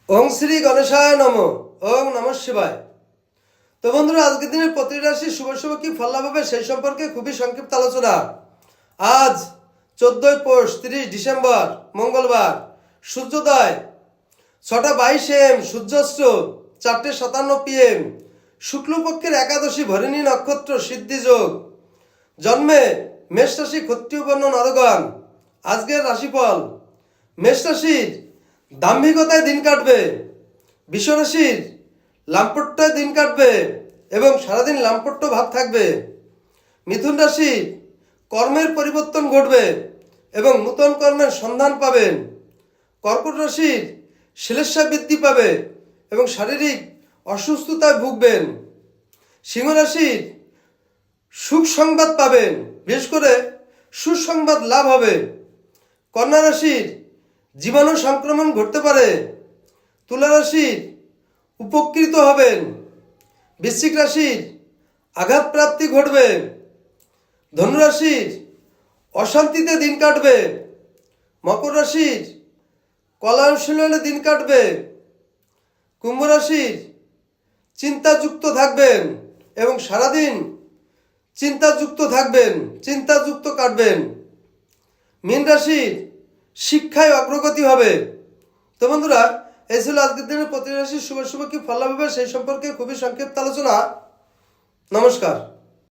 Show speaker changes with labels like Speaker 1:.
Speaker 1: ওং শ্রী গণেশায় নম। ওং নমঃ শিবায়। তো বন্ধুরা, আজকের দিনের প্রতিটি রাশি শুভ শুভ কি ফল লাভ হবে সেই সম্পর্কে খুবই সংক্ষিপ্ত আলোচনা। আজ 14 পৌষ 30 ডিসেম্বর মঙ্গলবার, সূর্যোদয় 6:22 AM, সূর্যাস্ত 4:57 PM, শুক্লপক্ষের একাদশী, ভরিণী নক্ষত্র, সিদ্ধি যোগ। জন্মে মেষ রাশি, ক্ষত্রিয় বর্ণ, নরগণ। আজকের রাশিফল: মেষ রাশির দাম্ভিকতায় দিন কাটবে, বৃষ রাশির লাম্পট্যে দিন কাটবে এবং সারাদিন লাম্পট্য ভাব থাকবে। মিথুন রাশির কর্মের পরিবর্তন ঘটবে এবং নূতন কর্মের সন্ধান পাবেন। কর্কট রাশির শ্লেষ্মা বৃদ্ধি পাবে এবং শারীরিক অসুস্থতায় ভুগবেন। সিংহ রাশির সুখ সংবাদ পাবেন, বিশেষ করে সুসংবাদ লাভ হবে। কন্যা রাশির জীবাণু সংক্রমণ ঘটতে পারে। তুলা রাশির উপকৃত হবেন। বৃশ্চিক রাশির আঘাত প্রাপ্তি ঘটবে। ধনু রাশির অশান্তিতে দিন কাটবে। মকর রাশির কলাশীলনে দিন কাটবে। কুম্ভ রাশির চিন্তাযুক্ত থাকবেন এবং সারাদিন চিন্তাযুক্ত থাকবেন, চিন্তাযুক্ত কাটবেন। মীন রাশির শিক্ষায় অগ্রগতি হবে। তো বন্ধুরা, এই ছিল আজকের দিনের প্রতি রাশির শুভ শুভ কি ফল লাভ হবে সেই সম্পর্কে খুবই সংক্ষিপ্ত আলোচনা। নমস্কার।